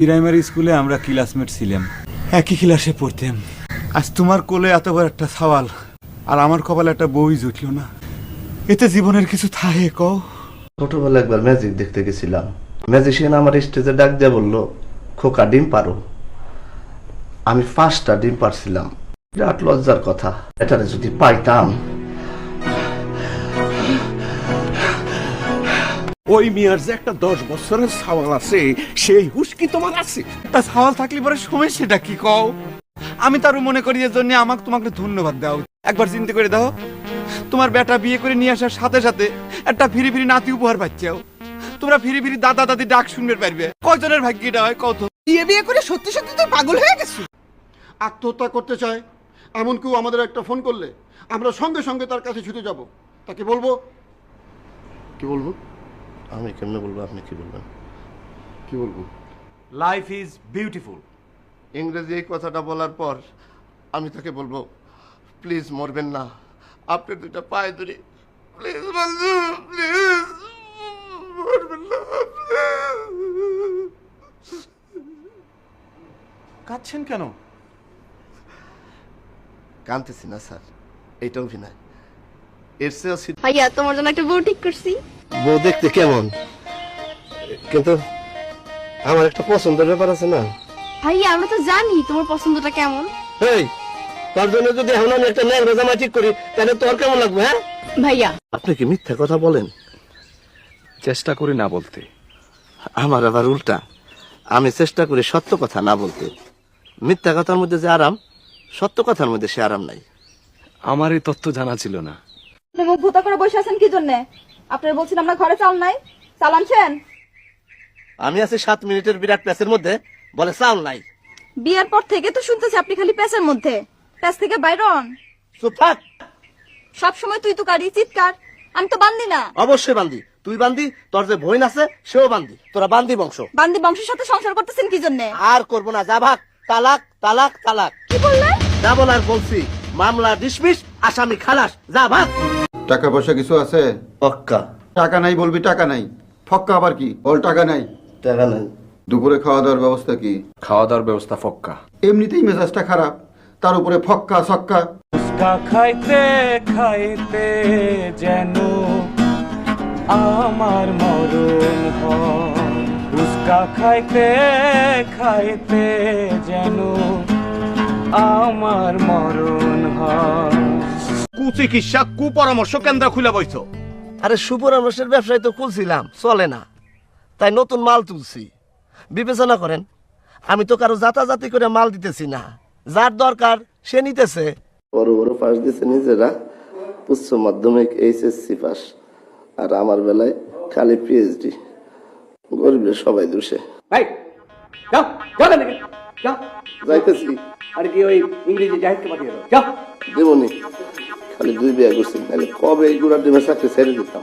Primary স্কুলে আমরা classmate ছিলাম, একই ক্লাসে পড়তাম। আজ তোমার কোলে এত বড় একটা সওয়াল, আর আমার কপালে একটা বই জুটল না। এতে জীবনের কিছু থাকে কও? ছোটবেলা একবার ম্যাজিক দেখতে গেছিলাম। ম্যাজিশিয়ান আমার স্টেজে ডাক দিয়ে বললো, খোকা ডিম পারো। আমি 5টা ডিম পারছিলাম। বিরাট লজ্জার কথা, এটারে যদি পাইতাম। ওই মিয়ার যে একটা 10 বছরের সওয়াল আছে, সেই হুশ কি তোমার আছে? তা সওয়াল থাকলে পরে সমস্যাটা কি কও? আমি তারও মনে করি এর জন্য আমাকে তোমাকে ধন্যবাদ দাও। একবার চিন্তা করে দাও, তোমার বেটা বিয়ে করে নিয়ে আসার সাথে সাথে একটা ফিরি ফিরি নাতি উপহার পাচ্ছাও। তোমরা ফিরি ফিরি দাদা দাদি ডাক শুনবে পারবে। কয়জনের ভাগ্যটা হয় কত? বিয়ে করে সত্যি সত্যি তুই পাগল হয়ে গেছিস। আত্মহত্যা করতে চায় এমন কেউ আমাদের একটা ফোন করলে আমরা সঙ্গে সঙ্গে তার কাছে ছুটে যাব। তাকে বলবো, কি বলবো? আমি কেমনে বলবো, আপনি কি বলবেন? কি বলবো? Life is beautiful. ইংরেজি এই কথাটা বলার পর আমি তাকে বলবো, প্লিজ মরবেন না, আপনি দুইটা পায়ে ধরি, প্লিজ বন্ধু, প্লিজ মরবেন না, কাঁদছেন কেন? কাঁদতেছি না স্যার, এইটা অভিনয়। এর চেয়েও ভাইয়া তোমার জন্য একটা বউ ঠিক করছি। বউ দেখতে কেমন, কিন্তু আমার একটা পছন্দের ব্যাপার আছে না। ভাইয়া আমরা তো জানি তোমার পছন্দটা কেমন। এই, তার জন্য যদি এখন আমি একটা ন্যাংরা জামা ঠিক করি, তাহলে তোর কেমন লাগবে? হ্যাঁ ভাইয়া আপনি কি মিথ্যা কথা বলেন? চেষ্টা করি না বলতে। আমার আবার উল্টা, আমি চেষ্টা করি সত্য কথা না বলতে। মিথ্যা কথার মধ্যে যে আরাম, সত্য কথার মধ্যে সে আরাম নাই। আমার এই তথ্য জানা ছিল না। আপনি মুখ ভুতা করে বসে আছেন কি জন্য? আপনারা বলছেন আমরা ঘরে চাল নাই, চাল আনছেন? আমি আছি 7 মিনিটের বিরাট প্যাচের মধ্যে, বলে চাল নাই। বিয়ের পর থেকে তো শুনতেছি আপনি খালি প্যাচের মধ্যে, প্যাচ থেকে বাইরন। চুপ থাক। সব সময় তুই তো কারি চিৎকার, আমি তো বান্দি না। অবশ্যই বান্দি, তুই বান্দি, তোর যে বোন আছে সেও বান্দি, তোরা বান্দি বংশ। বান্দি বংশের সাথে সংসার করতেছেন কি জন্য? আর করবো না, যা ভাগ, তালাক তালাক তালাক। কি বললেন? যা বলার বলছি, মামলা ডিসমিস, আসামি খালাস, যা ভাগ। টাকা পয়সা কিছু আছে? পক্কা টাকা নাই বলবি, টাকা নাই। ফক্কা আবার কি? ওর টাকা নাই। টাকা নাই। দুপুরে খাওয়া দাওয়ার ব্যবস্থা কি? খাওয়া দাওয়ার ব্যবস্থা ফক্কা। এমনিতেই মেজাজটা খারাপ, তার উপরে ফক্কা সক্কা। ফুচকা খাইতে খাইতে যেন আমার মরণ হয়, ফুচকা খাইতে খাইতে যেন আমার মরণ হয়। কুচিকিৎসা কুপরামর্শ কেন্দ্র খুলে বইছো। আরে সুপরামর্শের ব্যবসায় তো খুলছিলাম, চলে না, তাই নতুন মাল তুলছি। বিবেচনা করেন, আমি তো কারো জাতাজাতি করে মাল দিতেছি না, যার দরকার সে নিতেছে। বড় বড় পাস দিছে নিজেরা, উচ্চ মাধ্যমিক এইচএসসি পাস, আর আমার বেলায় খালি পিএইচডি। গরিবের সবাই দোষে। যাইতেছি। আর কি ওই ইংরেজি জাহিদকে পাঠিয়ে দাও। দেবনি, খালি 2 বিয়া করছি, নাহলে কবে এই গুড়ার ডিমের চাকরি ছেড়ে দিতাম।